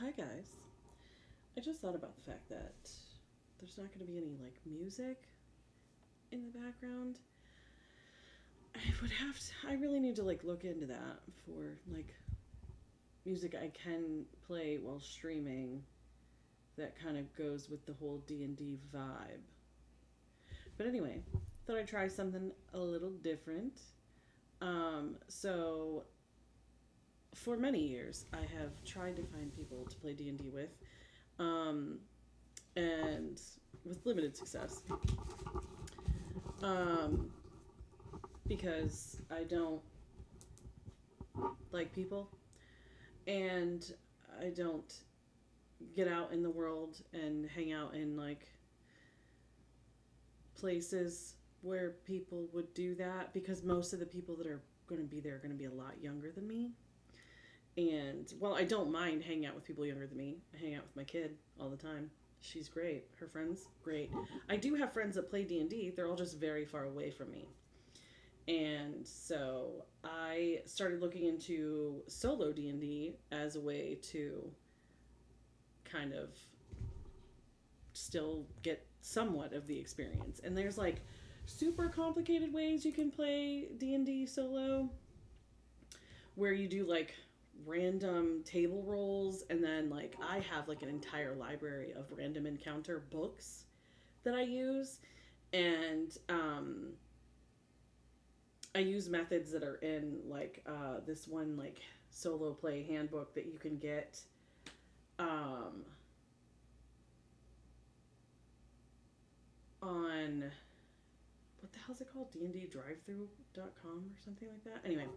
Hi guys. I just thought about the fact that there's not going to be any like music in the background. I really need to like look into that for like music I can play while streaming that kind of goes with the whole D&D vibe. But anyway, thought I'd try something a little different. So for many years I have tried to find people to play D&D with. Um, and with limited success. Um, because I don't like people and I don't get out in the world and hang out in like places where people would do that because most of the people that are going to be there are going to be a lot younger than me. And well, I don't mind hanging out with people younger than me. I hang out with my kid all the time. She's great. Her friends, great. I do have friends that play D&D. They're all just very far away from me. And so I started looking into solo D&D as a way to kind of still get somewhat of the experience. And there's like super complicated ways you can play D&D solo where you do like random table rolls, and then like I have like an entire library of random encounter books that I use. And I use methods that are in like this one like solo play handbook that you can get on what the hell's it called? dndrivethrough.com or something like that. Anyway,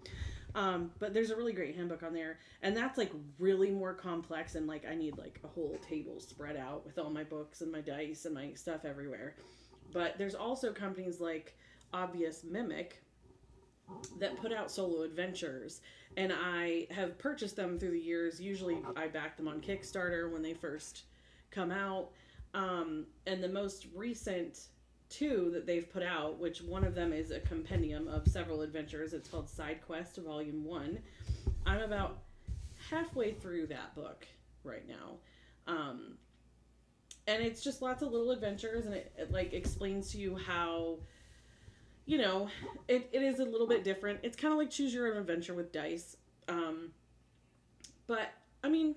but there's a really great handbook on there, and that's like really more complex, and like I need like a whole table spread out with all my books and my dice and my stuff everywhere. But there's also companies like Obvious Mimic that put out solo adventures, and I have purchased them through the years. Usually I back them on Kickstarter when they first come out. And the most recent two that they've put out, which one of them is a compendium of several adventures, it's called SideQuest Volume 1. I'm about halfway through that book right now. And it's just lots of little adventures, and it like explains to you how, you know, it is a little bit different. It's kind of like choose your own adventure with dice. But I mean,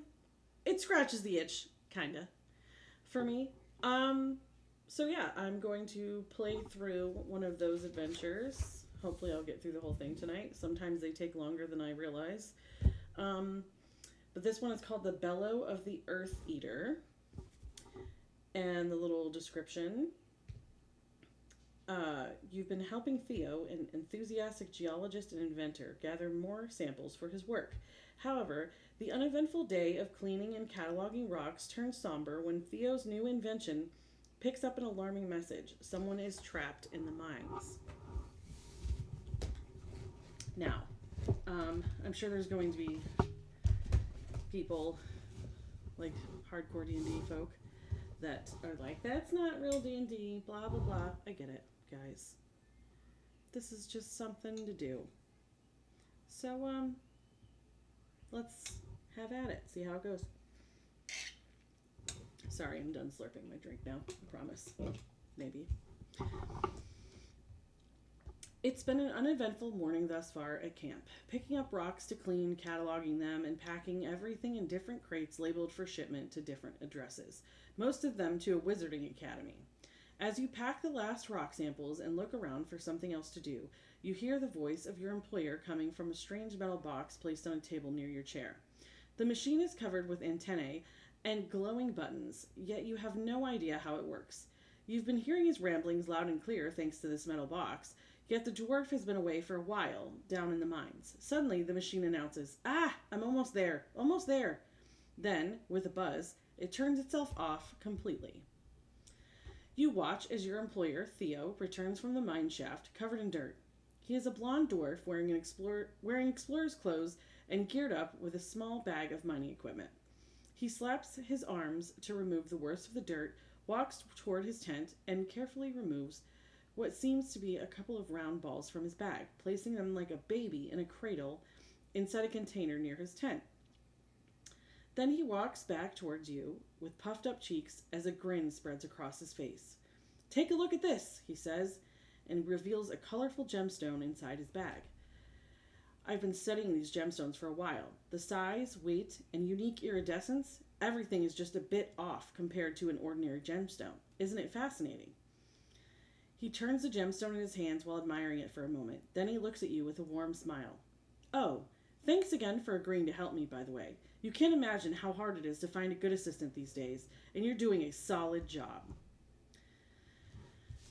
it scratches the itch, kind of, for me. So yeah, I'm going to play through one of those adventures. Hopefully I'll get through the whole thing tonight. Sometimes they take longer than I realize. But this one is called The Bellow of the Earth Eater. And the little description. You've been helping Theo, an enthusiastic geologist and inventor, gather more samples for his work. However, the uneventful day of cleaning and cataloging rocks turns somber when Theo's new invention picks up an alarming message. Someone is trapped in the mines. Now, I'm sure there's going to be people, like hardcore D&D folk, that are like, that's not real D&D, blah, blah, blah. I get it, guys. This is just something to do. So, let's have at it. See how it goes. Sorry, I'm done slurping my drink now. I promise. Maybe. It's been an uneventful morning thus far at camp. Picking up rocks to clean, cataloging them, and packing everything in different crates labeled for shipment to different addresses. Most of them to a wizarding academy. As you pack the last rock samples and look around for something else to do, you hear the voice of your employer coming from a strange metal box placed on a table near your chair. The machine is covered with antennae and glowing buttons, yet you have no idea how it works. You've been hearing his ramblings loud and clear thanks to this metal box, yet the dwarf has been away for a while, down in the mines. Suddenly, the machine announces, "Ah, I'm almost there, almost there." Then, with a buzz, it turns itself off completely. You watch as your employer, Theo, returns from the mine shaft, covered in dirt. He is a blond dwarf wearing explorer's clothes and geared up with a small bag of mining equipment. He slaps his arms to remove the worst of the dirt, walks toward his tent, and carefully removes what seems to be a couple of round balls from his bag, placing them like a baby in a cradle inside a container near his tent. Then he walks back towards you with puffed up cheeks as a grin spreads across his face. Take a look at this, he says, and reveals a colorful gemstone inside his bag. I've been studying these gemstones for a while. The size, weight, and unique iridescence, everything is just a bit off compared to an ordinary gemstone. Isn't it fascinating? He turns the gemstone in his hands while admiring it for a moment. Then he looks at you with a warm smile. Oh, thanks again for agreeing to help me, by the way. You can't imagine how hard it is to find a good assistant these days, and you're doing a solid job.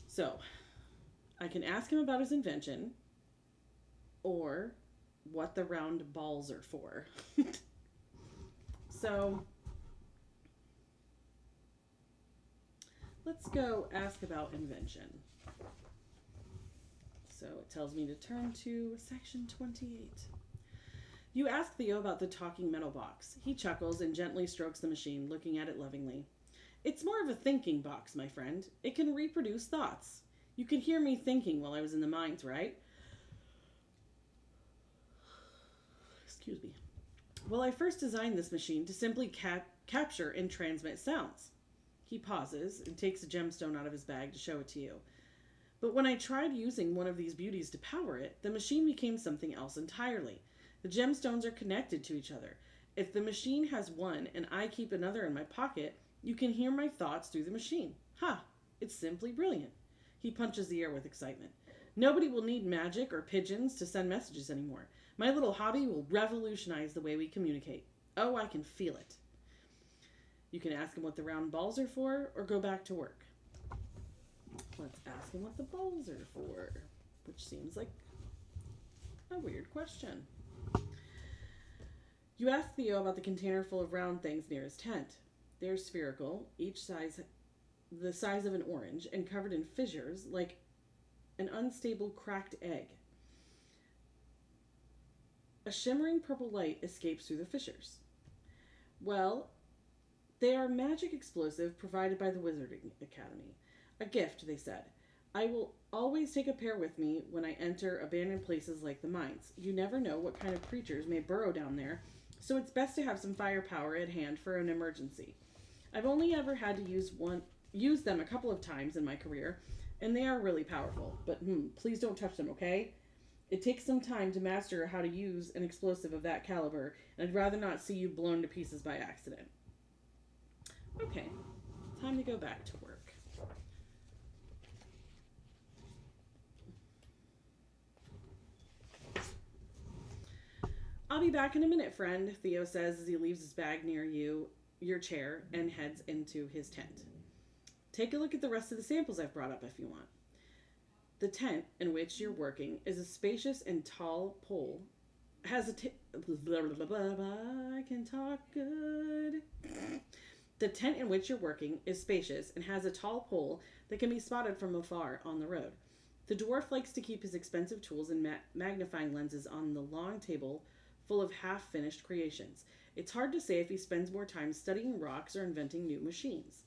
So, I can ask him about his invention, or what the round balls are for. So, let's go ask about invention. So it tells me to turn to section 28. You ask Theo about the talking metal box. He chuckles and gently strokes the machine, looking at it lovingly. It's more of a thinking box, my friend. It can reproduce thoughts. You could hear me thinking while I was in the mines, right? Excuse me. Well, I first designed this machine to simply capture and transmit sounds. He pauses and takes a gemstone out of his bag to show it to you. But when I tried using one of these beauties to power it, the machine became something else entirely. The gemstones are connected to each other. If the machine has one and I keep another in my pocket, you can hear my thoughts through the machine. Ha! It's simply brilliant. He punches the air with excitement. Nobody will need magic or pigeons to send messages anymore. My little hobby will revolutionize the way we communicate. Oh, I can feel it. You can ask him what the round balls are for or go back to work. Let's ask him what the balls are for, which seems like a weird question. You ask Theo about the container full of round things near his tent. They're spherical, each the size of an orange, and covered in fissures like an unstable cracked egg. A shimmering purple light escapes through the fissures. Well, they are magic explosive provided by the Wizarding Academy. A gift, they said. I will always take a pair with me when I enter abandoned places like the mines. You never know what kind of creatures may burrow down there, so it's best to have some firepower at hand for an emergency. I've only ever had to use them a couple of times in my career, and they are really powerful. But please don't touch them, okay? It takes some time to master how to use an explosive of that caliber, and I'd rather not see you blown to pieces by accident. Okay, time to go back to work. I'll be back in a minute, friend, Theo says as he leaves his bag near your chair, and heads into his tent. Take a look at the rest of the samples I've brought up if you want. The tent in which you're working is a spacious and tall pole. I can talk good. The tent in which you're working is spacious and has a tall pole that can be spotted from afar on the road. The dwarf likes to keep his expensive tools and magnifying lenses on the long table full of half-finished creations. It's hard to say if he spends more time studying rocks or inventing new machines.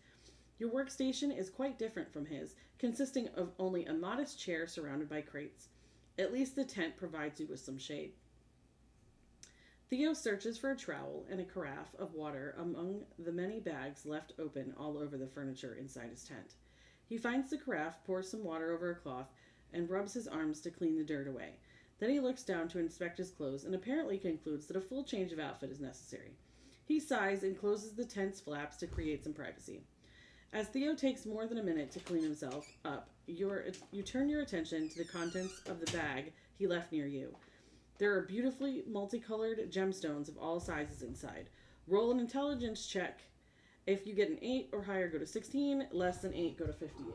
Your workstation is quite different from his, consisting of only a modest chair surrounded by crates. At least the tent provides you with some shade. Theo searches for a trowel and a carafe of water among the many bags left open all over the furniture inside his tent. He finds the carafe, pours some water over a cloth, and rubs his arms to clean the dirt away. Then he looks down to inspect his clothes and apparently concludes that a full change of outfit is necessary. He sighs and closes the tent's flaps to create some privacy. As Theo takes more than a minute to clean himself up, you turn your attention to the contents of the bag he left near you. There are beautifully multicolored gemstones of all sizes inside. Roll an intelligence check. If you get an 8 or higher, go to 16. Less than 8, go to 58.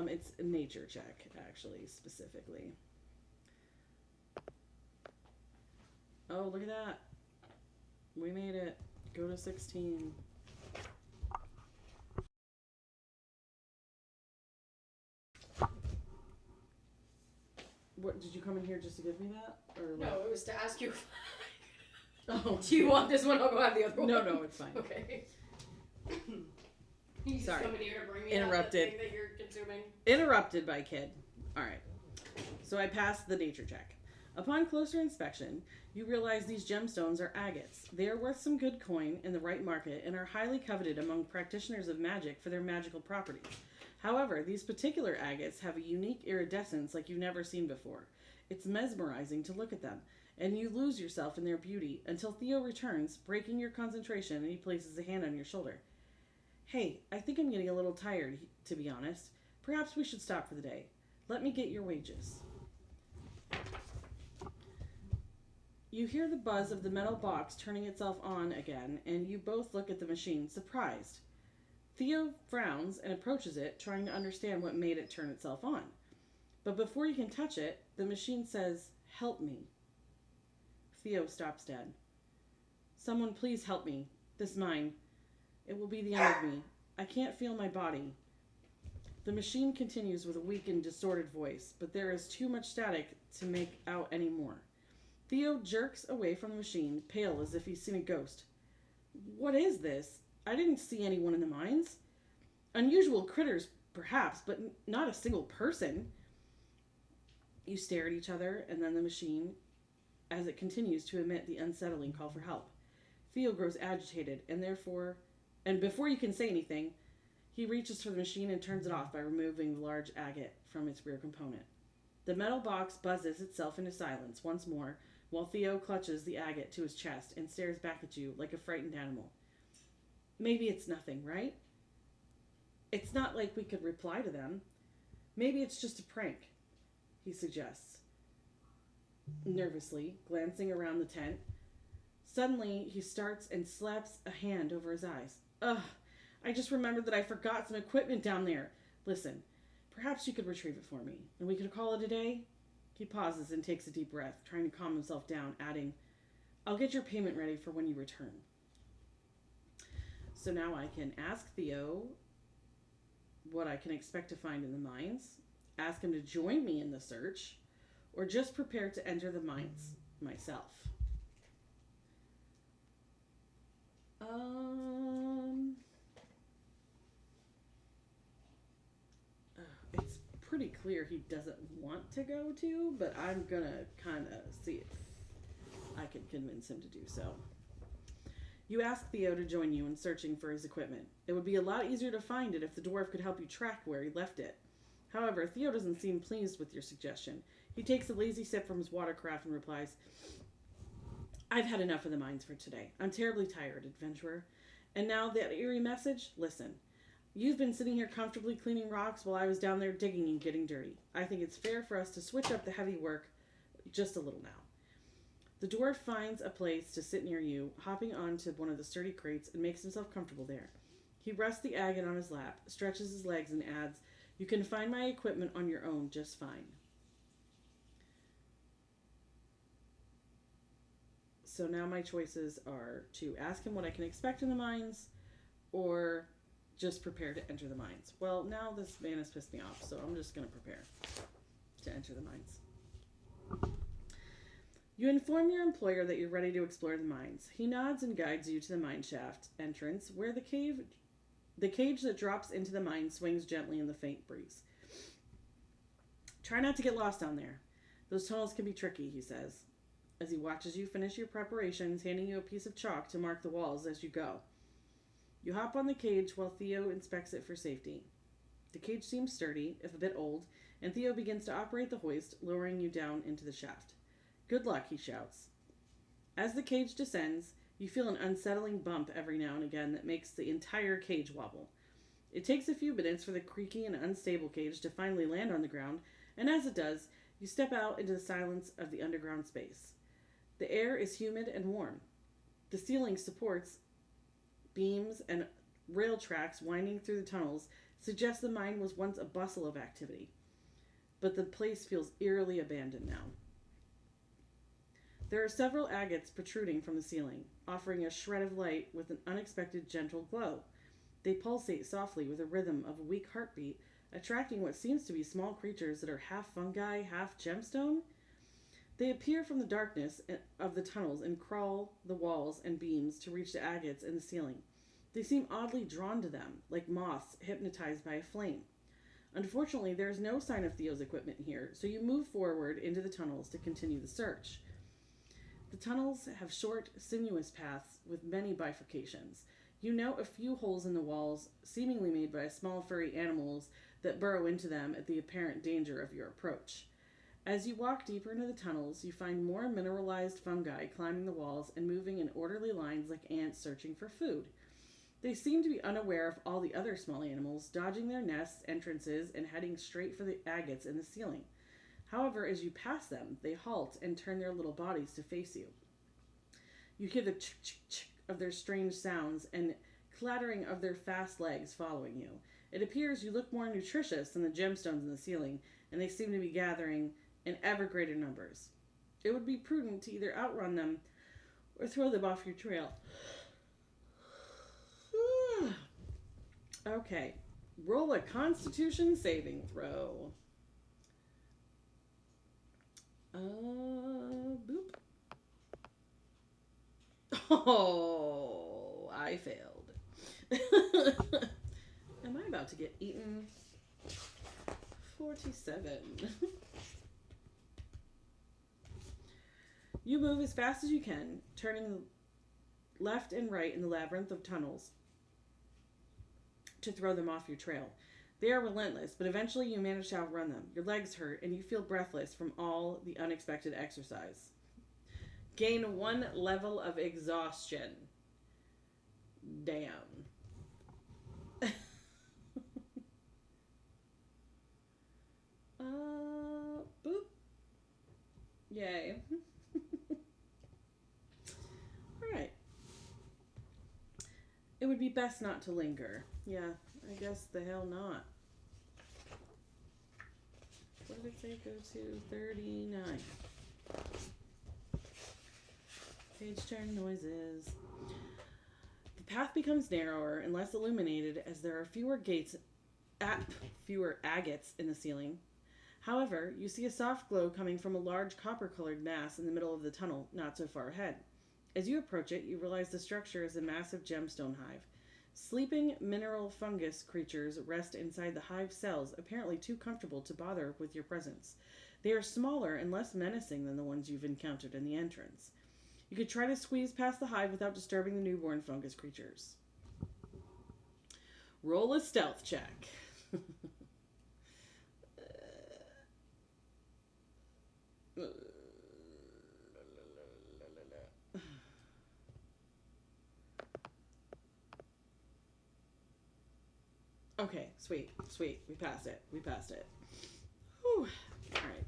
It's a nature check, actually, specifically. Oh, look at that. We made it. Go to 16. What, did you come in here just to give me that? Or no, it was to ask you. Oh, do you want this one? I'll go have the other one. No, it's fine. Okay. You Sorry. Just here to bring me Interrupted. Out the thing that you're consuming. Interrupted by kid. All right. So I passed the nature check. Upon closer inspection, you realize these gemstones are agates. They are worth some good coin in the right market and are highly coveted among practitioners of magic for their magical properties. However, these particular agates have a unique iridescence like you've never seen before. It's mesmerizing to look at them, and you lose yourself in their beauty until Theo returns, breaking your concentration, and he places a hand on your shoulder. Hey, I think I'm getting a little tired, to be honest. Perhaps we should stop for the day. Let me get your wages. You hear the buzz of the metal box turning itself on again, and you both look at the machine, surprised. Theo frowns and approaches it, trying to understand what made it turn itself on. But before you can touch it, the machine says, "Help me." Theo stops dead. "Someone please help me. This mine. It will be the end of me. I can't feel my body." The machine continues with a weak and distorted voice, but there is too much static to make out any more. Theo jerks away from the machine, pale as if he's seen a ghost. "What is this? I didn't see anyone in the mines. Unusual critters, perhaps, but not a single person." You stare at each other, and then the machine, as it continues to emit the unsettling call for help. Theo grows agitated, and before you can say anything, he reaches for the machine and turns it off by removing the large agate from its rear component. The metal box buzzes itself into silence once more, while Theo clutches the agate to his chest and stares back at you like a frightened animal. "Maybe it's nothing, right? It's not like we could reply to them. Maybe it's just a prank," he suggests, nervously, glancing around the tent. Suddenly, he starts and slaps a hand over his eyes. "Ugh, I just remembered that I forgot some equipment down there. Listen, perhaps you could retrieve it for me, and we could call it a day?" He pauses and takes a deep breath, trying to calm himself down, adding, "I'll get your payment ready for when you return." So now I can ask Theo what I can expect to find in the mines, ask him to join me in the search, or just prepare to enter the mines myself. It's pretty clear he doesn't want to go to, but I'm gonna kind of see if I can convince him to do so. You ask Theo to join you in searching for his equipment. It would be a lot easier to find it if the dwarf could help you track where he left it. However, Theo doesn't seem pleased with your suggestion. He takes a lazy sip from his watercraft and replies, "I've had enough of the mines for today. I'm terribly tired, adventurer. And now that eerie message, listen. You've been sitting here comfortably cleaning rocks while I was down there digging and getting dirty. I think it's fair for us to switch up the heavy work just a little now." The dwarf finds a place to sit near you, hopping onto one of the sturdy crates, and makes himself comfortable there. He rests the agate on his lap, stretches his legs, and adds, "You can find my equipment on your own just fine." So now my choices are to ask him what I can expect in the mines, or just prepare to enter the mines. Well, now this man has pissed me off, so I'm just going to prepare to enter the mines. You inform your employer that you're ready to explore the mines. He nods and guides you to the mine shaft entrance, where the cage that drops into the mine swings gently in the faint breeze. "Try not to get lost down there. Those tunnels can be tricky," he says, as he watches you finish your preparations, handing you a piece of chalk to mark the walls as you go. You hop on the cage while Theo inspects it for safety. The cage seems sturdy, if a bit old, and Theo begins to operate the hoist, lowering you down into the shaft. "Good luck," he shouts. As the cage descends, you feel an unsettling bump every now and again that makes the entire cage wobble. It takes a few minutes for the creaky and unstable cage to finally land on the ground, and as it does, you step out into the silence of the underground space. The air is humid and warm. The ceiling supports, beams, and rail tracks winding through the tunnels suggest the mine was once a bustle of activity, but the place feels eerily abandoned now. There are several agates protruding from the ceiling, offering a shred of light with an unexpected gentle glow. They pulsate softly with a rhythm of a weak heartbeat, attracting what seems to be small creatures that are half fungi, half gemstone. They appear from the darkness of the tunnels and crawl the walls and beams to reach the agates in the ceiling. They seem oddly drawn to them, like moths hypnotized by a flame. Unfortunately, there is no sign of Theo's equipment here, so you move forward into the tunnels to continue the search. The tunnels have short, sinuous paths with many bifurcations. You note a few holes in the walls, seemingly made by small furry animals that burrow into them at the apparent danger of your approach. As you walk deeper into the tunnels, you find more mineralized fungi climbing the walls and moving in orderly lines like ants searching for food. They seem to be unaware of all the other small animals, dodging their nests, entrances, and heading straight for the agates in the ceiling. However, as you pass them, they halt and turn their little bodies to face you. You hear the ch-ch-ch of their strange sounds and clattering of their fast legs following you. It appears you look more nutritious than the gemstones in the ceiling, and they seem to be gathering in ever greater numbers. It would be prudent to either outrun them or throw them off your trail. Okay, roll a Constitution saving throw. Boop. Oh, I failed. Am I about to get eaten? 47. You move as fast as you can, turning left and right in the labyrinth of tunnels to throw them off your trail. They are relentless, but eventually you manage to outrun them. Your legs hurt, and you feel breathless from all the unexpected exercise. Gain 1 level of exhaustion. Damn. Boop. Yay. Alright. It would be best not to linger. Yeah, I guess the hell not. What did it say? Go to 39. Page turn noises. The path becomes narrower and less illuminated as there are fewer agates in the ceiling. However, you see a soft glow coming from a large copper-colored mass in the middle of the tunnel, not so far ahead. As you approach it, you realize the structure is a massive gemstone hive. Sleeping mineral fungus creatures rest inside the hive cells, apparently too comfortable to bother with your presence. They are smaller and less menacing than the ones you've encountered in the entrance. You could try to squeeze past the hive without disturbing the newborn fungus creatures. Roll a stealth check. Okay, sweet. We passed it. Whew. Alright.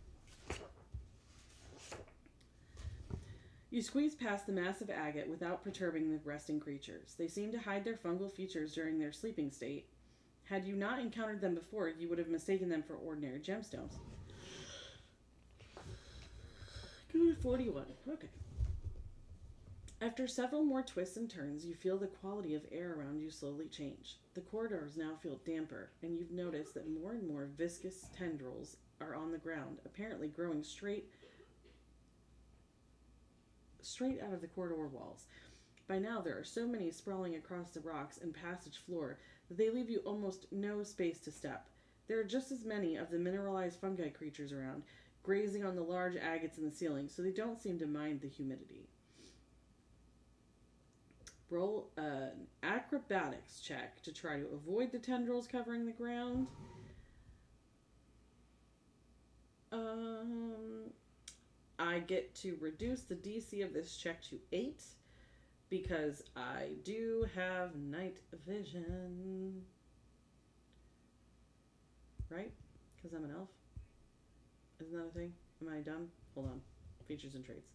You squeeze past the massive agate without perturbing the resting creatures. They seem to hide their fungal features during their sleeping state. Had you not encountered them before, you would have mistaken them for ordinary gemstones. Go to 41. Okay. After several more twists and turns, you feel the quality of air around you slowly change. The corridors now feel damper, and you've noticed that more and more viscous tendrils are on the ground, apparently growing straight out of the corridor walls. By now, there are so many sprawling across the rocks and passage floor that they leave you almost no space to step. There are just as many of the mineralized fungi creatures around, grazing on the large agates in the ceiling, so they don't seem to mind the humidity. Roll an acrobatics check to try to avoid the tendrils covering the ground. I get to reduce the DC of this check to 8 because I do have night vision. Right? Because I'm an elf? Isn't that a thing? Am I dumb? Hold on. Features and traits.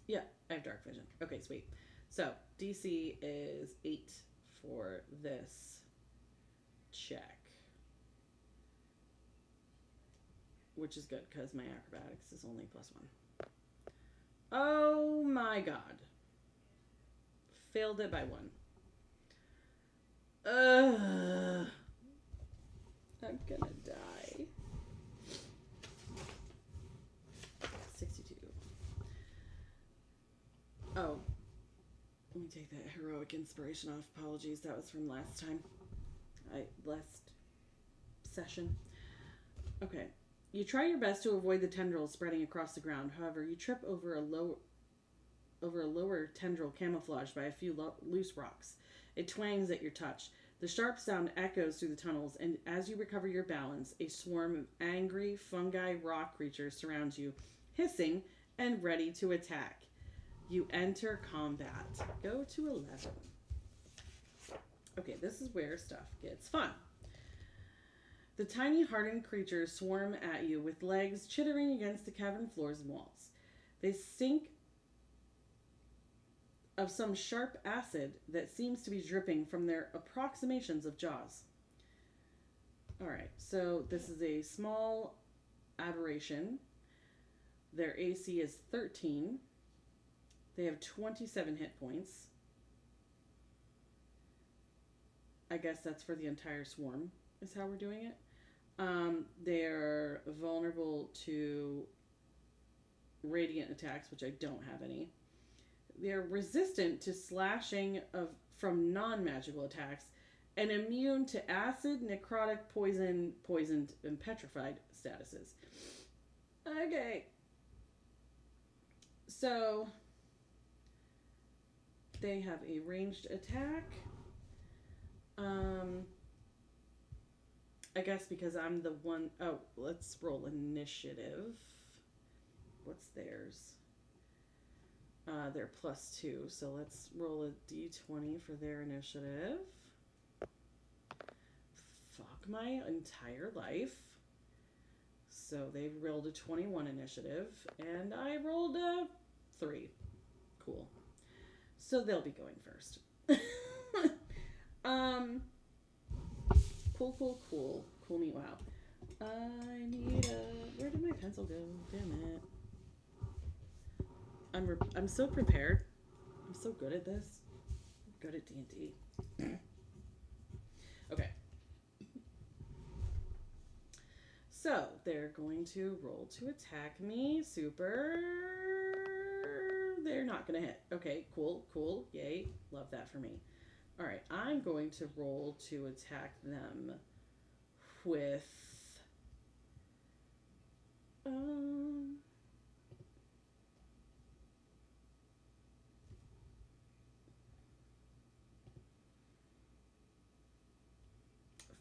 Yeah, I have dark vision. Okay, sweet. So, DC is 8 for this check. Which is good, because my acrobatics is only +1. Oh my god. Failed it by 1. I'm gonna die. Oh, let me take that heroic inspiration off. Apologies, that was from last time. Last session. Okay. You try your best to avoid the tendrils spreading across the ground. However, you trip over a lower tendril camouflaged by a few loose rocks. It twangs at your touch. The sharp sound echoes through the tunnels, and as you recover your balance, a swarm of angry fungi rock creatures surrounds you, hissing and ready to attack. You enter combat. Go to 11. Okay, this is where stuff gets fun. The tiny hardened creatures swarm at you with legs chittering against the cavern floors and walls. They stink of some sharp acid that seems to be dripping from their approximations of jaws. Alright, so this is a small aberration. Their AC is 13. They have 27 hit points. I guess that's for the entire swarm, is how we're doing it. They're vulnerable to radiant attacks, which I don't have any. They're resistant to slashing from non-magical attacks and immune to acid, necrotic, poisoned, and petrified statuses. Okay. So they have a ranged attack. I guess because I'm the one... Oh, let's roll initiative. What's theirs? They're +2, so let's roll a d20 for their initiative. Fuck my entire life. So they rolled a 21 initiative, and I rolled a 3. Cool. So they'll be going first. Cool. Cool me, wow. I need a... Where did my pencil go? Damn it. I'm so prepared. I'm so good at this. I'm good at D&D. Okay. So, they're going to roll to attack me. Super. They're not going to hit. Okay, cool. Yay. Love that for me. Alright, I'm going to roll to attack them with...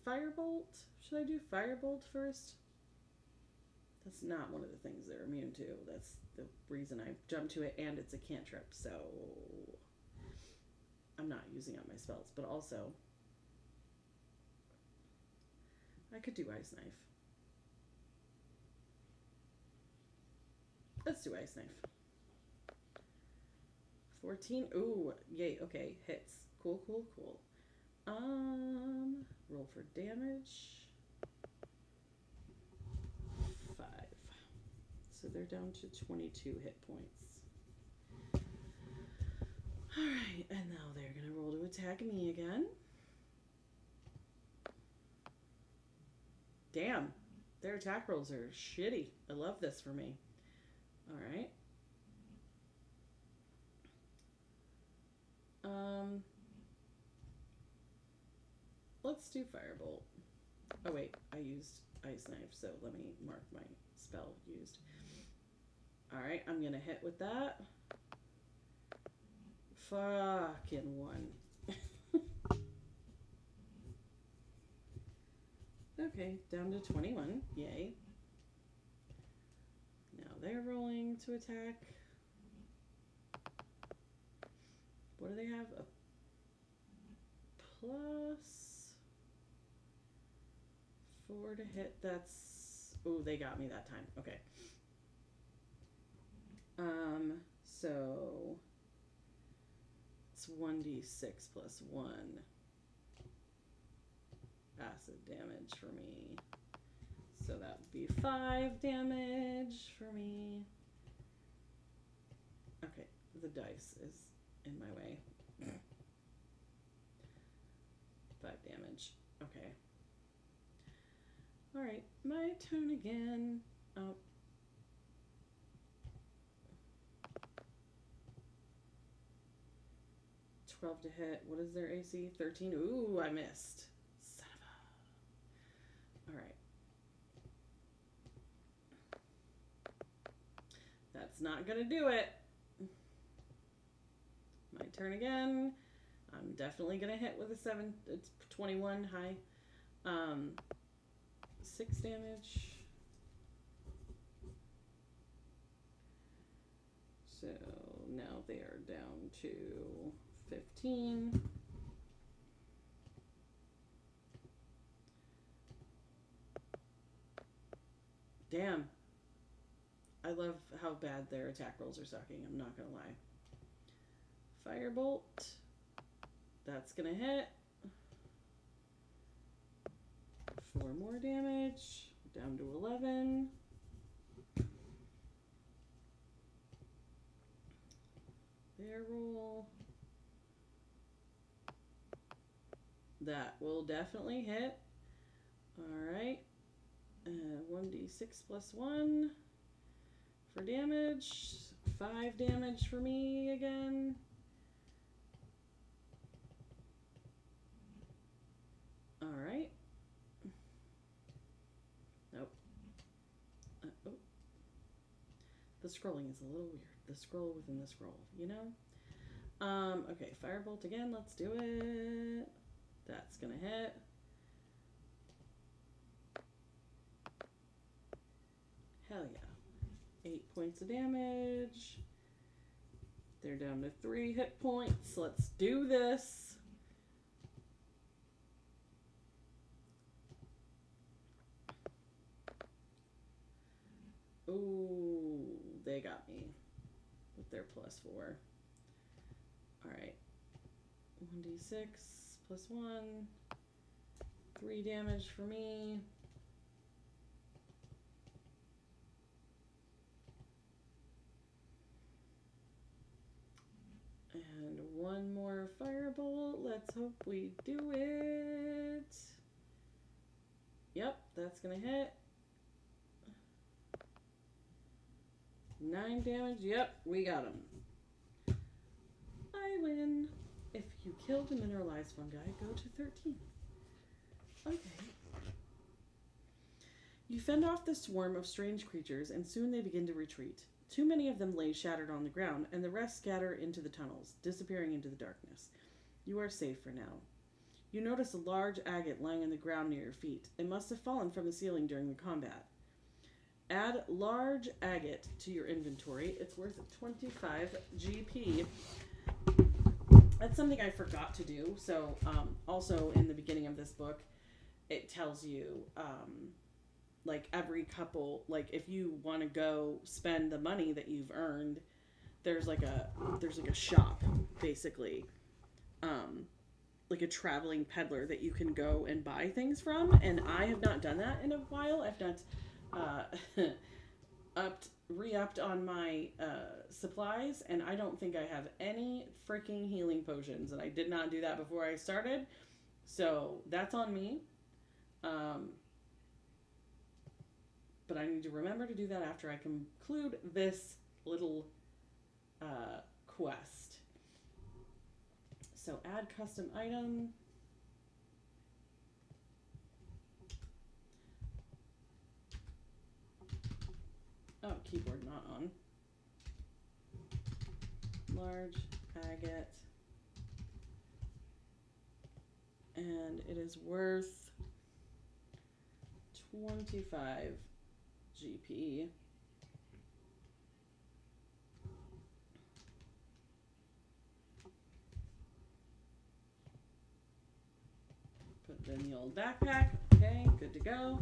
Firebolt? Should I do Firebolt first? That's not one of the things they're immune to. That's the reason I jumped to it, and it's a cantrip, so I'm not using up my spells. But also, I could do Ice Knife. Let's do Ice Knife. 14. Ooh, yay. Okay, hits. Cool. Roll for damage. 5. So they're down to 22 hit points. Alright, and now they're going to roll to attack me again. Damn, their attack rolls are shitty. I love this for me. Alright. Let's do Firebolt. Oh wait, I used Ice Knife, so let me mark my spell used. Alright, I'm gonna hit with that. Fucking 1. Okay, down to 21. Yay. Now they're rolling to attack. What do they have? A +4 to hit. That's... Oh, they got me that time. Okay. So... It's 1d6 + 1 acid damage for me. So that would be 5 damage for me. Okay, the dice is in my way. 5 damage. Okay. Alright, my turn again. Oh. 12 to hit. What is their AC? 13. Ooh, I missed. Son of a... Alright. That's not gonna do it. My turn again. I'm definitely gonna hit with a 7. It's 21 high. 6 damage. So now they are down to 15. Damn. I love how bad their attack rolls are sucking, I'm not gonna lie. Firebolt. That's gonna hit. 4 more damage. Down to 11. Bear roll. That will definitely hit. Alright. 1d6 plus 1 for damage. 5 damage for me again. Alright. Nope. Oh. The scrolling is a little weird. The scroll within the scroll, you know? Okay, Firebolt again. Let's do it. That's gonna hit. Hell yeah. 8 points of damage. They're down to 3 hit points. Let's do this. Ooh, they got me with their +4. Alright. 1d6 plus 1. 3 damage for me. And 1 more firebolt. Let's hope we do it. Yep, that's gonna hit. 9 damage. Yep, we got him. I win. If you killed a mineralized fungi, go to 13. Okay. You fend off the swarm of strange creatures, and soon they begin to retreat. Too many of them lay shattered on the ground, and the rest scatter into the tunnels, disappearing into the darkness. You are safe for now. You notice a large agate lying on the ground near your feet. It must have fallen from the ceiling during the combat. Add large agate to your inventory. It's worth 25 GP. That's something I forgot to do. So, also in the beginning of this book, it tells you, like every couple, like if you want to go spend the money that you've earned, there's like a shop, basically, like a traveling peddler that you can go and buy things from. And I have not done that in a while. I've not re-upped on my supplies, and I don't think I have any freaking healing potions, and I did not do that before I started, so that's on me. But I need to remember to do that after I conclude this little quest. So add custom item. Oh, keyboard not on. Large agate. And it is worth 25 GP. Put it in the old backpack. Okay, good to go.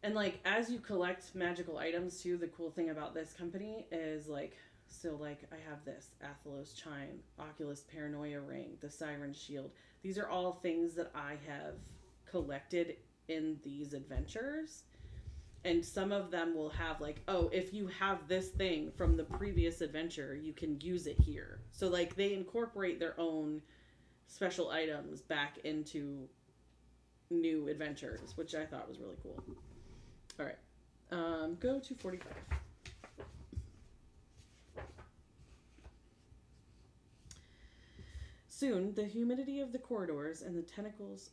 And like as you collect magical items too, the cool thing about this company is like, so like I have this Athelos chime, Oculus paranoia ring, the siren shield. These are all things that I have collected in these adventures. And some of them will have like, oh, if you have this thing from the previous adventure, you can use it here. So like they incorporate their own special items back into new adventures, which I thought was really cool. All right, go to 45. Soon, the humidity of the corridors and the tentacles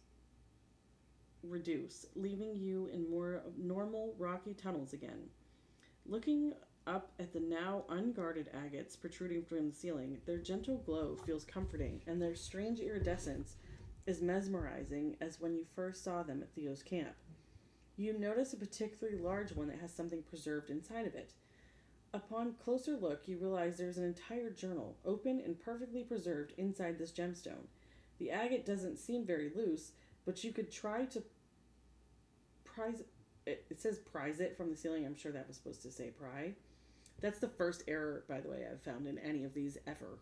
reduce, leaving you in more normal rocky tunnels again. Looking up at the now unguarded agates protruding from the ceiling, their gentle glow feels comforting, and their strange iridescence is mesmerizing as when you first saw them at Theo's camp. You notice a particularly large one that has something preserved inside of it. Upon closer look, you realize there's an entire journal, open and perfectly preserved inside this gemstone. The agate doesn't seem very loose, but you could try to prize it. It says prize it from the ceiling. I'm sure that was supposed to say pry. That's the first error, by the way, I've found in any of these ever.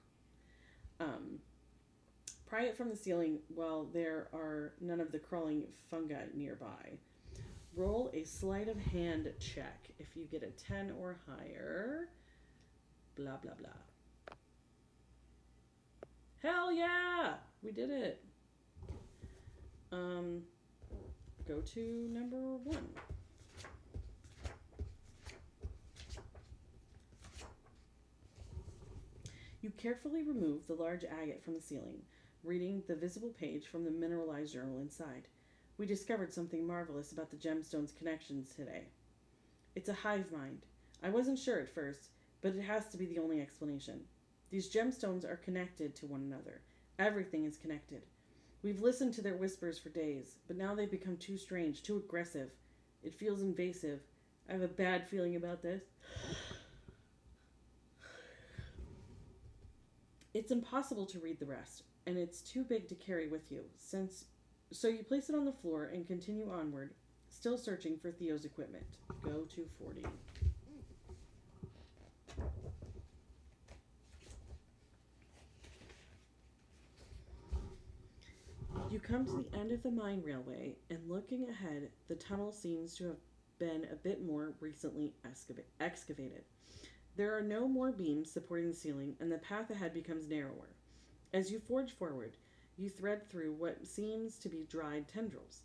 Pry it from the ceiling while there are none of the crawling fungi nearby. Roll a sleight of hand check. If you get a 10 or higher, blah, blah, blah. Hell yeah! We did it. Go to number 1. You carefully remove the large agate from the ceiling, reading the visible page from the mineralized journal inside. We discovered something marvelous about the gemstone's connections today. It's a hive mind. I wasn't sure at first, but it has to be the only explanation. These gemstones are connected to one another. Everything is connected. We've listened to their whispers for days, but now they've become too strange, too aggressive. It feels invasive. I have a bad feeling about this. It's impossible to read the rest, and it's too big to carry with you, so you place it on the floor and continue onward, still searching for Theo's equipment. Go to 40. You come to the end of the mine railway, and looking ahead, the tunnel seems to have been a bit more recently excavated. There are no more beams supporting the ceiling, and the path ahead becomes narrower. As you forge forward, you thread through what seems to be dried tendrils.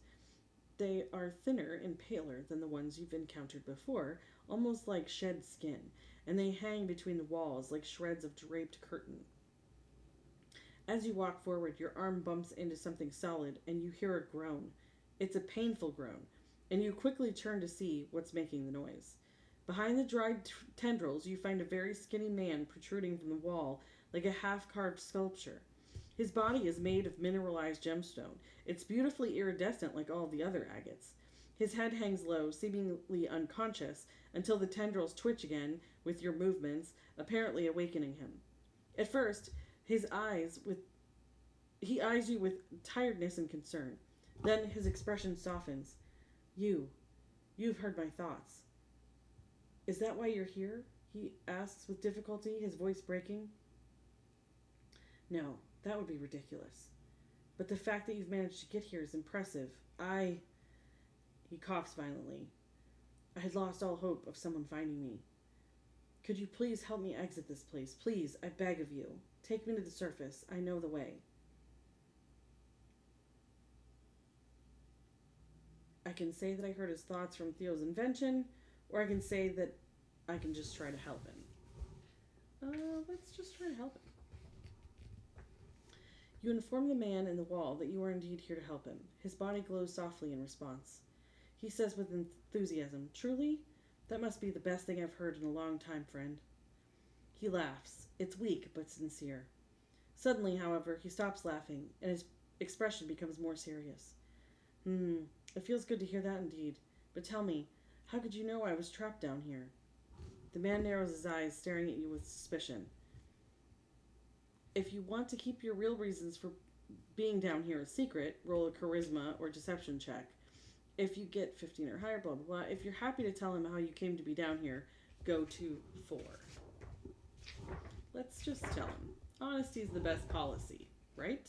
They are thinner and paler than the ones you've encountered before, almost like shed skin, and they hang between the walls like shreds of draped curtain. As you walk forward, your arm bumps into something solid, and you hear a groan. It's a painful groan, and you quickly turn to see what's making the noise. Behind the dried tendrils, you find a very skinny man protruding from the wall like a half-carved sculpture. His body is made of mineralized gemstone. It's beautifully iridescent like all the other agates. His head hangs low, seemingly unconscious, until the tendrils twitch again with your movements, apparently awakening him. At first, he eyes you with tiredness and concern. Then his expression softens. You've heard my thoughts. Is that why you're here? He asks with difficulty, his voice breaking. No, that would be ridiculous. But the fact that you've managed to get here is impressive. He coughs violently. I had lost all hope of someone finding me. Could you please help me exit this place? Please, I beg of you. Take me to the surface. I know the way. I can say that I heard his thoughts from Theo's invention, or I can say that I can just try to help him. Let's just try to help him. You inform the man in the wall that you are indeed here to help him. His body glows softly in response. He says with enthusiasm, Truly? That must be the best thing I've heard in a long time, friend. He laughs. It's weak, but sincere. Suddenly, however, he stops laughing, and his expression becomes more serious. It feels good to hear that indeed. But tell me, how could you know I was trapped down here? The man narrows his eyes, staring at you with suspicion. If you want to keep your real reasons for being down here a secret, roll a charisma or deception check. If you get 15 or higher, blah, blah, blah. If you're happy to tell him how you came to be down here, go to 4. Let's just tell him. Honesty is the best policy, right?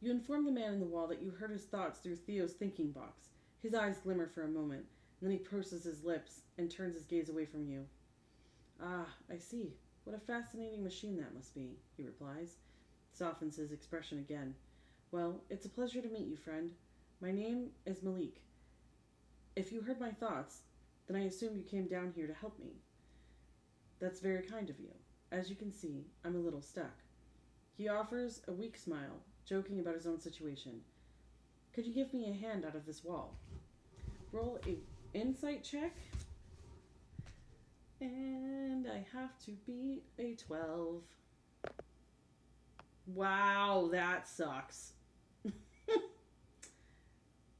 You inform the man in the wall that you heard his thoughts through Theo's thinking box. His eyes glimmer for a moment, and then he purses his lips and turns his gaze away from you. Ah, I see. What a fascinating machine that must be, he replies. Softens his expression again. Well, it's a pleasure to meet you, friend. My name is Malik. If you heard my thoughts, then I assume you came down here to help me. That's very kind of you. As you can see, I'm a little stuck. He offers a weak smile, joking about his own situation. Could you give me a hand out of this wall? Roll a insight check. And I have to beat a 12. Wow, that sucks.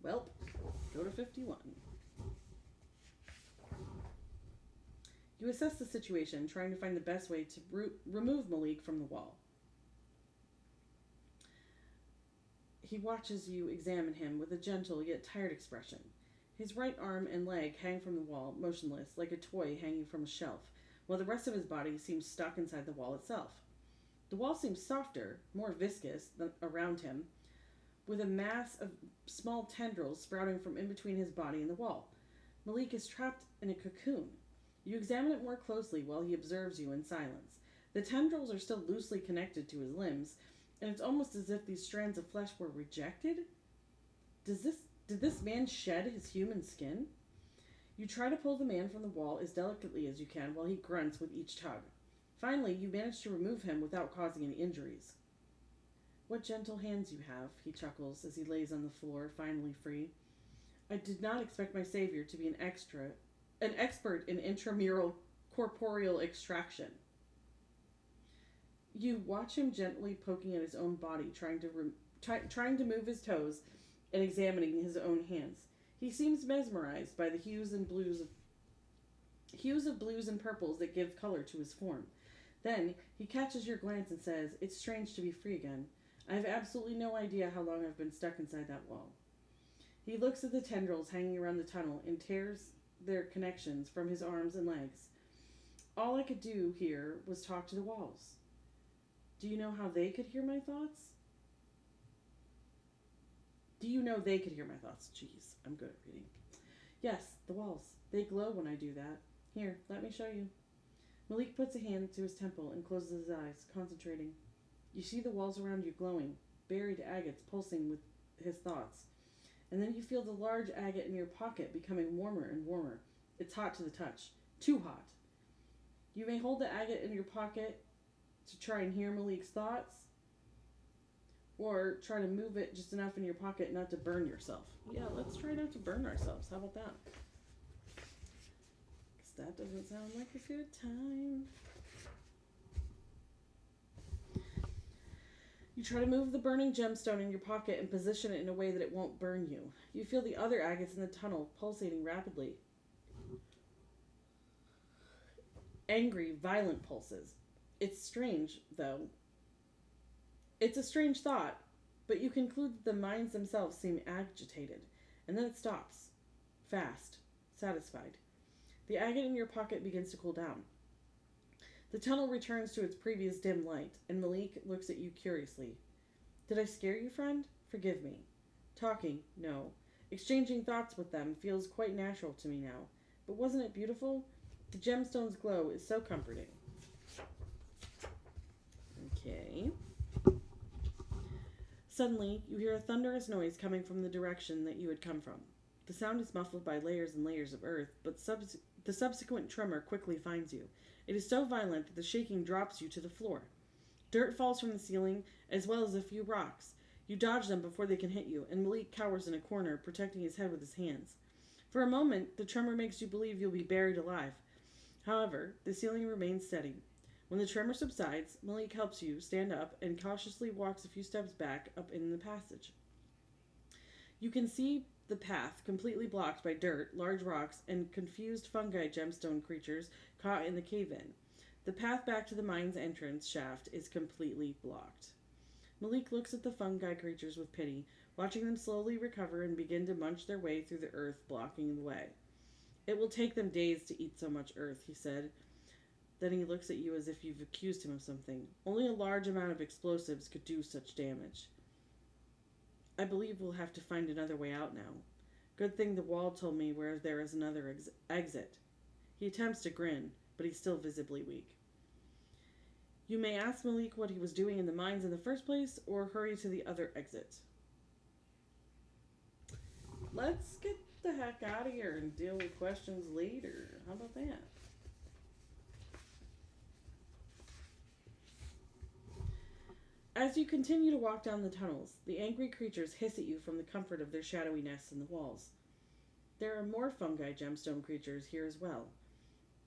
Welp, go to 51. You assess the situation, trying to find the best way to remove Malik from the wall. He watches you examine him with a gentle yet tired expression. His right arm and leg hang from the wall, motionless, like a toy hanging from a shelf, while the rest of his body seems stuck inside the wall itself. The wall seems softer, more viscous than around him, with a mass of small tendrils sprouting from in between his body and the wall. Malik is trapped in a cocoon. You examine it more closely while he observes you in silence. The tendrils are still loosely connected to his limbs, and it's almost as if these strands of flesh were rejected. Did this man shed his human skin? You try to pull the man from the wall as delicately as you can while he grunts with each tug. Finally, you manage to remove him without causing any injuries. What gentle hands you have, he chuckles as he lays on the floor, finally free. I did not expect my savior to be an expert in intramural corporeal extraction. You watch him gently poking at his own body, trying to move his toes and examining his own hands. He seems mesmerized by the hues of blues and purples that give color to his form. Then he catches your glance and says, "It's strange to be free again. I have absolutely no idea how long I've been stuck inside that wall." He looks at the tendrils hanging around the tunnel and tears their connections from his arms and legs. All I could do here was talk to the walls. Do you know how they could hear my thoughts? Do you know they could hear my thoughts? Jeez, I'm good at reading. Yes, the walls. They glow when I do that. Here, let me show you. Malik puts a hand to his temple and closes his eyes, concentrating. You see the walls around you glowing, buried agates pulsing with his thoughts. And then you feel the large agate in your pocket becoming warmer and warmer. It's hot to the touch. Too hot. You may hold the agate in your pocket to try and hear Malik's thoughts, or try to move it just enough in your pocket not to burn yourself. Yeah, let's try not to burn ourselves. How about that? Because that doesn't sound like a good time. You try to move the burning gemstone in your pocket and position it in a way that it won't burn you. You feel the other agates in the tunnel pulsating rapidly. Angry, violent pulses. It's strange, though. It's a strange thought, but you conclude that the minds themselves seem agitated, and then it stops. Fast. Satisfied. The agate in your pocket begins to cool down. The tunnel returns to its previous dim light, and Malik looks at you curiously. Did I scare you, friend? Forgive me. Talking, no. Exchanging thoughts with them feels quite natural to me now. But wasn't it beautiful? The gemstone's glow is so comforting. Okay. Suddenly, you hear a thunderous noise coming from the direction that you had come from. The sound is muffled by layers and layers of earth, but the subsequent tremor quickly finds you. It is so violent that the shaking drops you to the floor. Dirt falls from the ceiling, as well as a few rocks. You dodge them before they can hit you, and Malik cowers in a corner, protecting his head with his hands. For a moment, the tremor makes you believe you'll be buried alive. However, the ceiling remains steady. When the tremor subsides, Malik helps you stand up and cautiously walks a few steps back up in the passage. You can see the path completely blocked by dirt, large rocks, and confused fungi gemstone creatures caught in the cave-in. The path back to the mine's entrance shaft is completely blocked. Malik looks at the fungi creatures with pity, watching them slowly recover and begin to munch their way through the earth, blocking the way. It will take them days to eat so much earth, he said. Then he looks at you as if you've accused him of something. Only a large amount of explosives could do such damage. I believe we'll have to find another way out now. Good thing the wall told me where there is another exit. He attempts to grin, but he's still visibly weak. You may ask Malik what he was doing in the mines in the first place, or hurry to the other exit. Let's get the heck out of here and deal with questions later. How about that? As you continue to walk down the tunnels, the angry creatures hiss at you from the comfort of their shadowy nests in the walls. There are more fungi gemstone creatures here as well.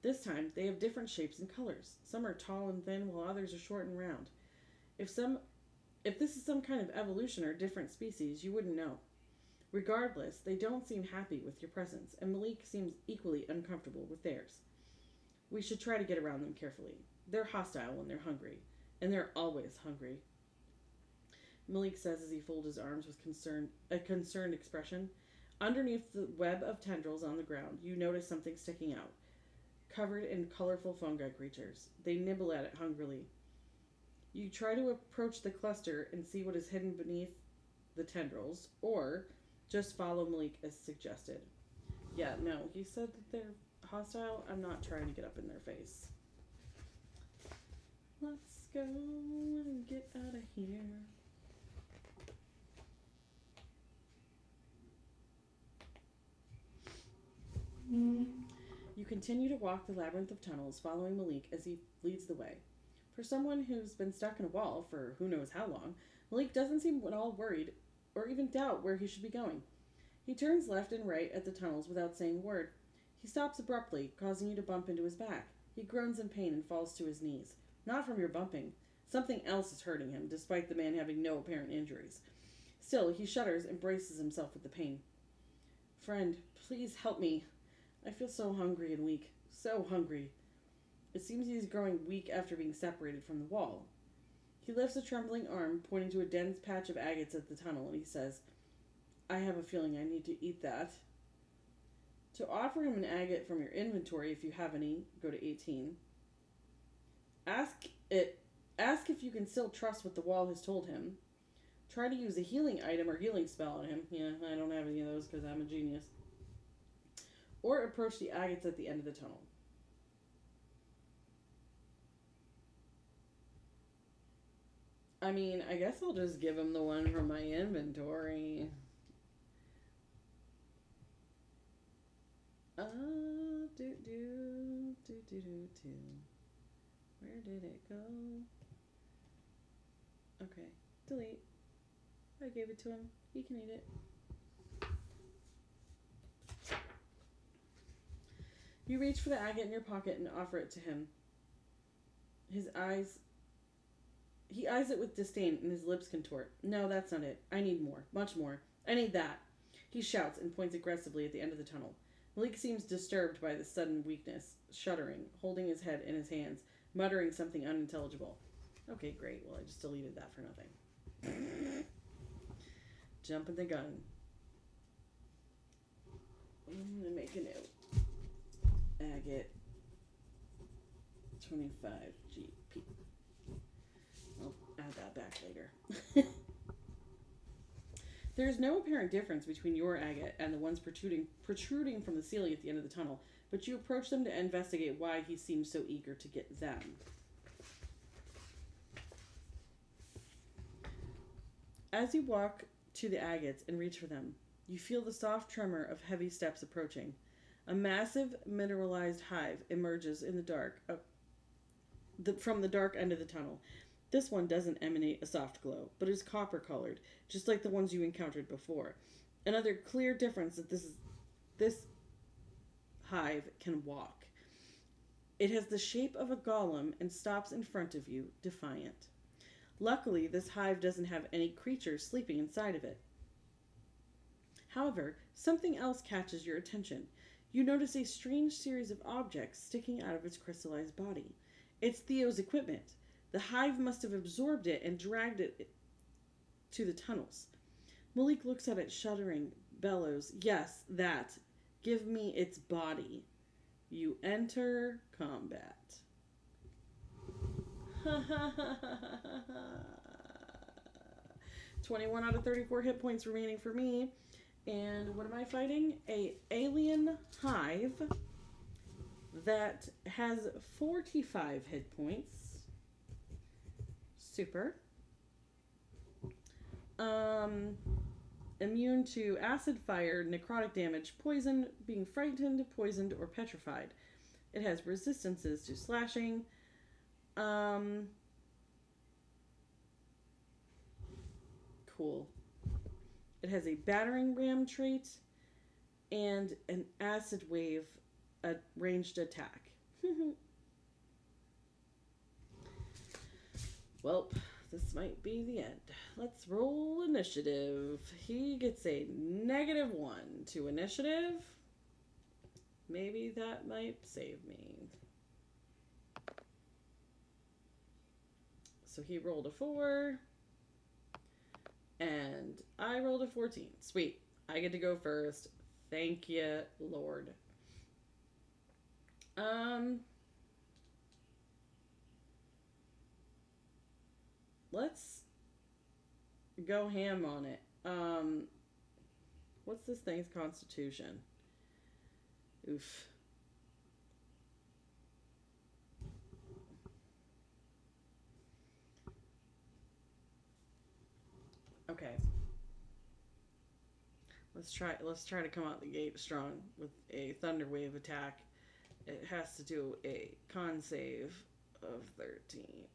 This time, they have different shapes and colors. Some are tall and thin, while others are short and round. If this is some kind of evolution or different species, you wouldn't know. Regardless, they don't seem happy with your presence, and Malik seems equally uncomfortable with theirs. We should try to get around them carefully. They're hostile when they're hungry, and they're always hungry. Malik says as he folds his arms with a concerned expression. Underneath the web of tendrils on the ground, you notice something sticking out, covered in colorful fungi creatures. They nibble at it hungrily. You try to approach the cluster and see what is hidden beneath the tendrils, or just follow Malik as suggested. Yeah, no, he said that they're hostile. I'm not trying to get up in their face. Let's go and get out of here. You continue to walk the labyrinth of tunnels, following Malik as he leads the way. For someone who's been stuck in a wall for who knows how long, Malik doesn't seem at all worried or even doubt where he should be going. He turns left and right at the tunnels without saying a word. He stops abruptly, causing you to bump into his back. He groans in pain and falls to his knees. Not from your bumping. Something else is hurting him, despite the man having no apparent injuries. Still, he shudders and braces himself with the pain. Friend, please help me. I feel so hungry and weak. So hungry. It seems he is growing weak after being separated from the wall. He lifts a trembling arm, pointing to a dense patch of agates at the tunnel, and he says, I have a feeling I need to eat that. To offer him an agate from your inventory, if you have any, go to 18. Ask if you can still trust what the wall has told him. Try to use a healing item or healing spell on him. Yeah, I don't have any of those because I'm a genius. Or approach the agates at the end of the tunnel. I mean, I guess I'll just give him the one from my inventory. Where did it go? Okay, delete. I gave it to him. He can eat it. You reach for the agate in your pocket and offer it to him. He eyes it with disdain and his lips contort. No, that's not it. I need more. Much more. I need that. He shouts and points aggressively at the end of the tunnel. Malik seems disturbed by the sudden weakness, shuddering, holding his head in his hands, muttering something unintelligible. Okay, great. Well, I just deleted that for nothing. Jumping the gun. I'm going to make a note. Agate 25 GP. I'll add that back later. There's no apparent difference between your agate and the ones protruding from the ceiling at the end of the tunnel, but you approach them to investigate why he seems so eager to get them. As you walk to the agates and reach for them, you feel the soft tremor of heavy steps approaching. A massive mineralized hive emerges in the dark from the dark end of the tunnel. This one doesn't emanate a soft glow, but is copper-colored, just like the ones you encountered before. Another clear difference that this hive can walk. It has the shape of a golem and stops in front of you, defiant. Luckily, this hive doesn't have any creatures sleeping inside of it. However, something else catches your attention. You notice a strange series of objects sticking out of its crystallized body. It's Theo's equipment. The hive must have absorbed it and dragged it to the tunnels. Malik looks at it, shuddering, bellows, yes, that. Give me its body. You enter combat. 21 out of 34 hit points remaining for me. And what am I fighting? A alien hive that has 45 hit points. Super. Immune to acid, fire, necrotic damage, poison, being frightened, poisoned, or petrified. It has resistances to slashing. cool. It has a battering ram trait and an acid wave, a ranged attack. Well, this might be the end. Let's roll initiative. He gets a -1 to initiative. Maybe that might save me. So he rolled a 4. And I rolled a 14. Sweet. I get to go first. Thank you, Lord. Let's go ham on it. What's this thing's constitution? Oof. Okay. Let's try to come out the gate strong with a thunder wave attack. It has to do a con save of 13.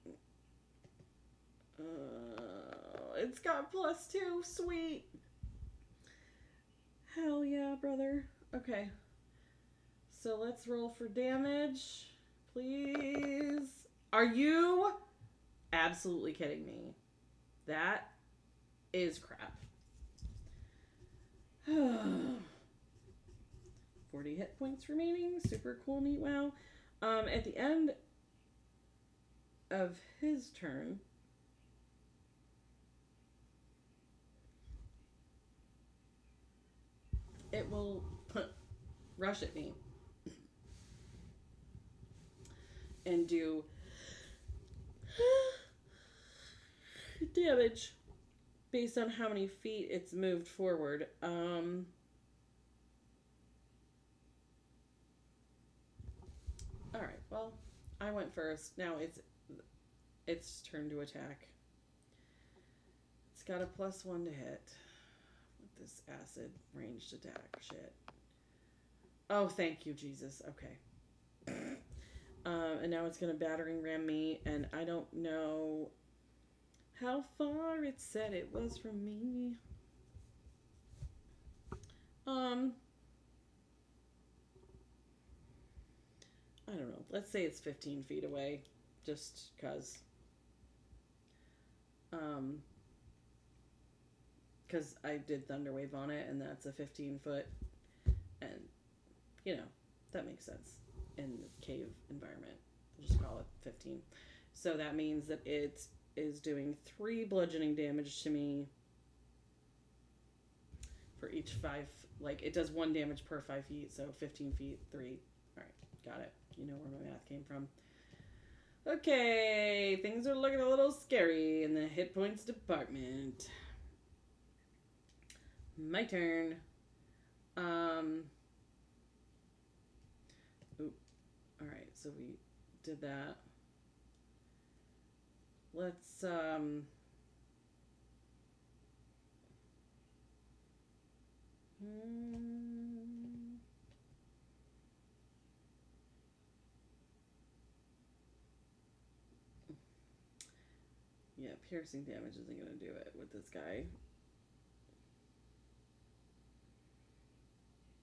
It's got +2. Sweet. Hell yeah, brother. Okay. So let's roll for damage. Please. Are you absolutely kidding me? That is crap. 40 hit points remaining. Super cool, neat, wow. At the end of his turn, it will rush at me and do damage based on how many feet it's moved forward. Alright, well, I went first. Now it's turn to attack. It's got a +1 to hit with this acid ranged attack shit. Oh, thank you, Jesus. Okay. And now it's gonna battering ram me, and I don't know how far it said it was from me. I don't know. Let's say it's 15 feet away, just cause. Because I did Thunderwave on it, and that's a 15-foot, and you know that makes sense in the cave environment. We'll just call it 15. So that means that it is doing 3 bludgeoning damage to me for each 5. Like it does 1 damage per 5 feet, so 15 feet, 3. All right, got it. You know where my math came from. Okay, things are looking a little scary in the hit points department. My turn. Alright, so we did that. Let's, yeah, piercing damage isn't going to do it with this guy.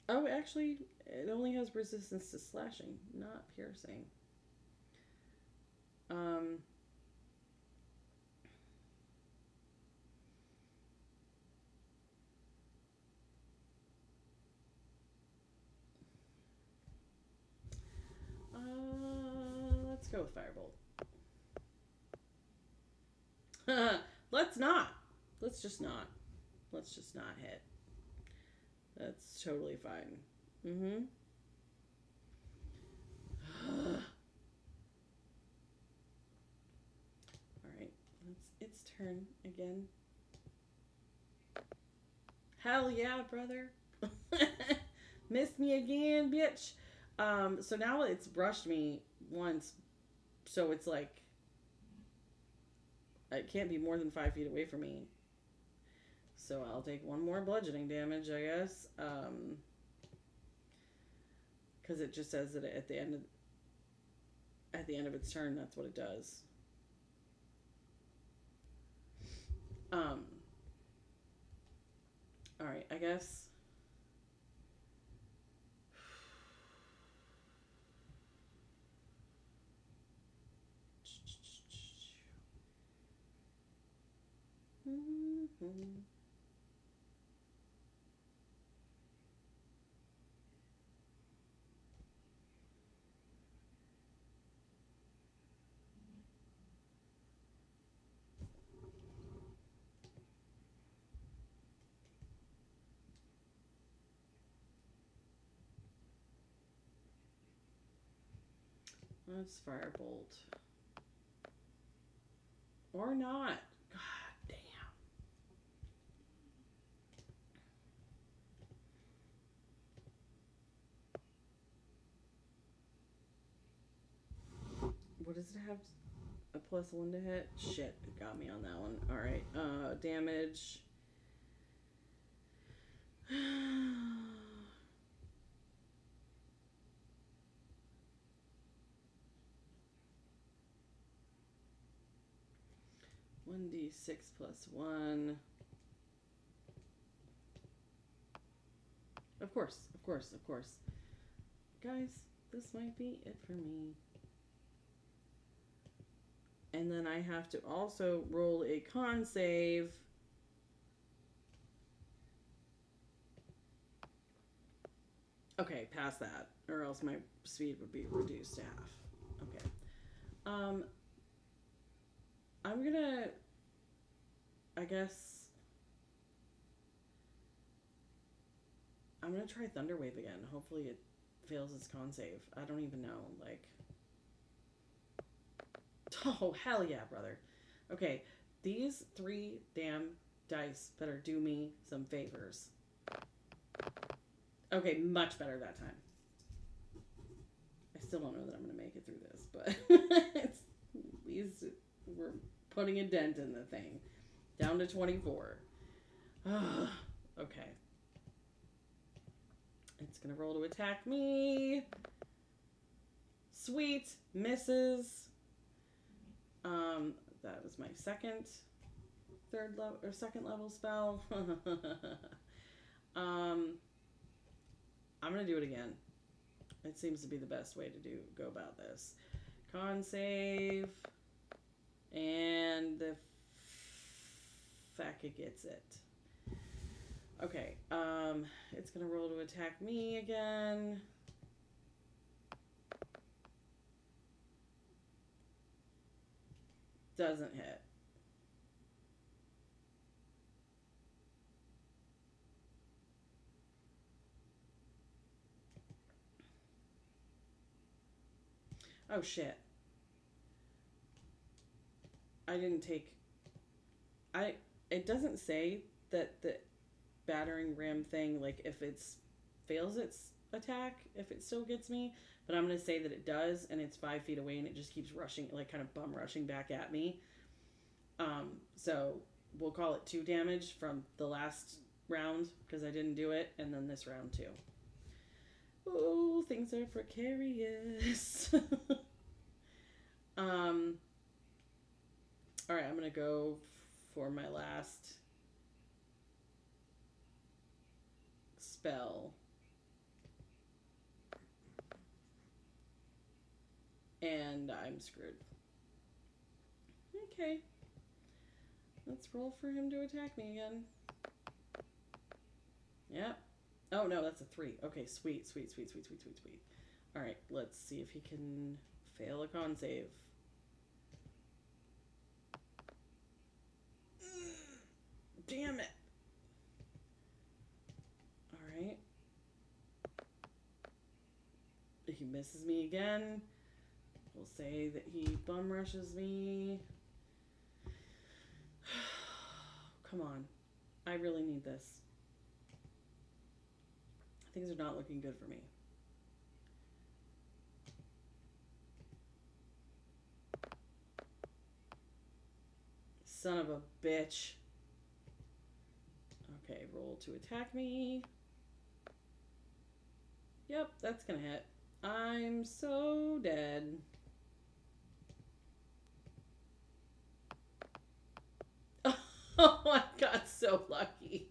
Oh, actually, it only has resistance to slashing, not piercing. Let's go with Firebolt. Let's not. Let's just not. Let's just not hit. That's totally fine. Alright, it's turn again. Hell yeah, brother. Missed me again, bitch. So now it's brushed me once, so it's like it can't be more than 5 feet away from me. So I'll take 1 more bludgeoning damage, I guess. Because it just says that at the end of its turn, that's what it does. Alright, I guess. Let's firebolt. Or not. God damn. What does it have? A +1 to hit? Shit, it got me on that one. Alright, damage. 1d6 +1. Of course. Guys, this might be it for me. And then I have to also roll a con save. Okay, past that, or else my speed would be reduced to half. Okay. I'm gonna, I guess, I'm gonna try Thunderwave again. Hopefully it fails its con save. I don't even know, like. Oh, hell yeah, brother. Okay, these 3 damn dice better do me some favors. Okay, much better that time. I still don't know that I'm going to make it through this, but we're putting a dent in the thing. Down to 24. Okay. It's going to roll to attack me. Sweet. Misses. That was my second level spell. I'm gonna do it again. It seems to be the best way to go about this. Con save, and the Faka gets it. Okay, it's gonna roll to attack me again. Doesn't hit. Oh shit. I didn't take... It doesn't say that the battering ram thing, like, if it's fails its attack, if it still gets me, but I'm going to say that it does, and it's 5 feet away, and it just keeps rushing, like, kind of bum rushing back at me. So we'll call it 2 damage from the last round, because I didn't do it, and then this round too. Oh, things are precarious. Alright, I'm going to go for my last spell. And I'm screwed. Okay. Let's roll for him to attack me again. Yep. Oh, no, that's a 3. Okay, sweet. Alright, let's see if he can fail a con save. Damn it. Alright. He misses me again. We'll say that he bum rushes me. Come on. I really need this. Things are not looking good for me. Son of a bitch. Okay, roll to attack me. Yep, that's gonna hit. I'm so dead. Oh, I got so lucky.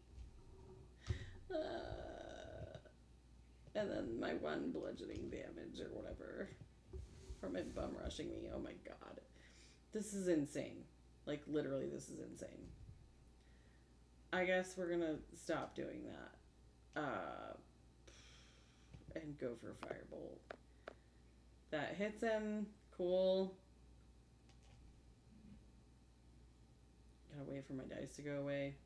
And then my 1 bludgeoning damage or whatever from it bum rushing me. Oh my god. This is insane. Like, literally, this is insane. I guess we're gonna stop doing that. And go for Firebolt. That hits him. Cool. Gotta wait for my dice to go away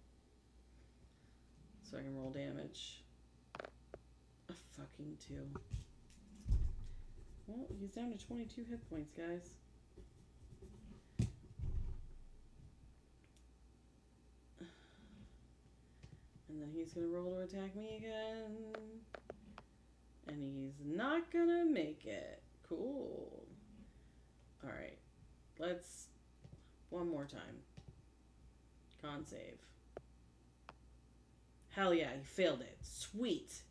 so I can roll damage. A fucking 2. Well, he's down to 22 hit points, guys. And then he's gonna roll to attack me again. And he's not gonna make it. Cool. Alright. Let's... one more time. Con save. Hell yeah, he failed it. Sweet.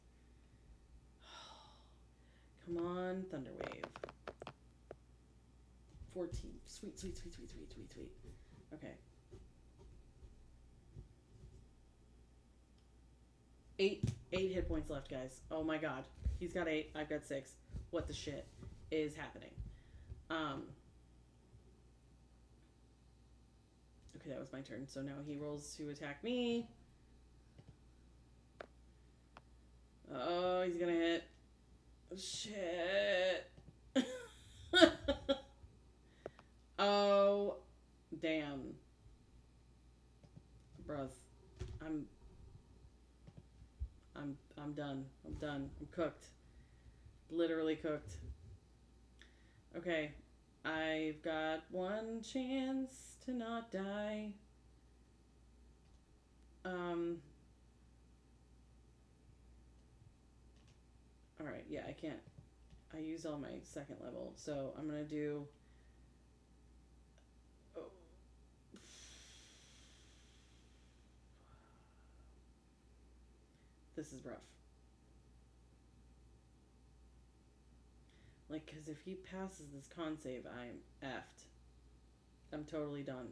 Come on, Thunder Wave. 14. Sweet, sweet, sweet, sweet, sweet, sweet, sweet. Okay. 8 hit points left, guys. Oh my god. He's got 8. I've got 6. What the shit is happening? Okay, that was my turn. So now he rolls to attack me. Oh, he's gonna hit. Shit. Oh, damn. Bruh. I'm done. I'm done. I'm cooked. Literally cooked. Okay. I've got 1 chance to not die. Alright, yeah, I can't. I used all my 2nd level, so I'm gonna do... Oh. This is rough. Like, because if he passes this con save, I'm effed. I'm totally done.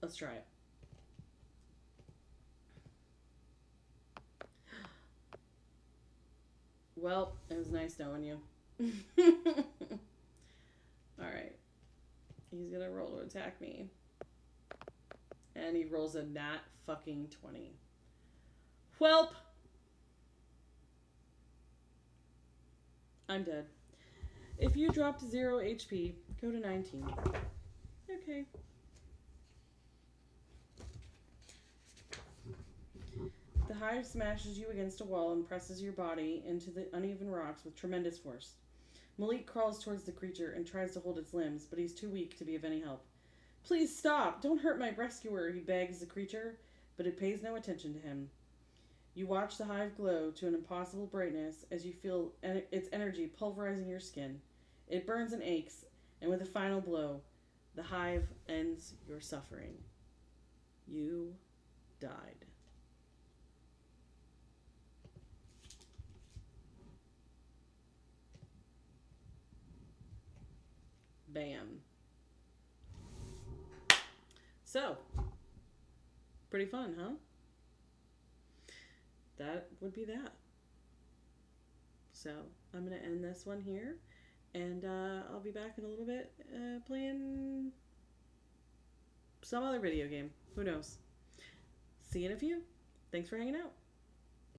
Let's try it. Well, it was nice knowing you. Alright. He's gonna roll to attack me. And he rolls a nat fucking 20. Welp! I'm dead. If you dropped 0 HP, go to 19. Okay. The hive smashes you against a wall and presses your body into the uneven rocks with tremendous force. Malik crawls towards the creature and tries to hold its limbs, but he's too weak to be of any help. Please stop! Don't hurt my rescuer, he begs the creature, but it pays no attention to him. You watch the hive glow to an impossible brightness as you feel its energy pulverizing your skin. It burns and aches, and with a final blow, the hive ends your suffering. You died. Bam. So, pretty fun, huh? That would be that. So, I'm going to end this one here, and I'll be back in a little bit playing some other video game. Who knows? See you in a few. Thanks for hanging out.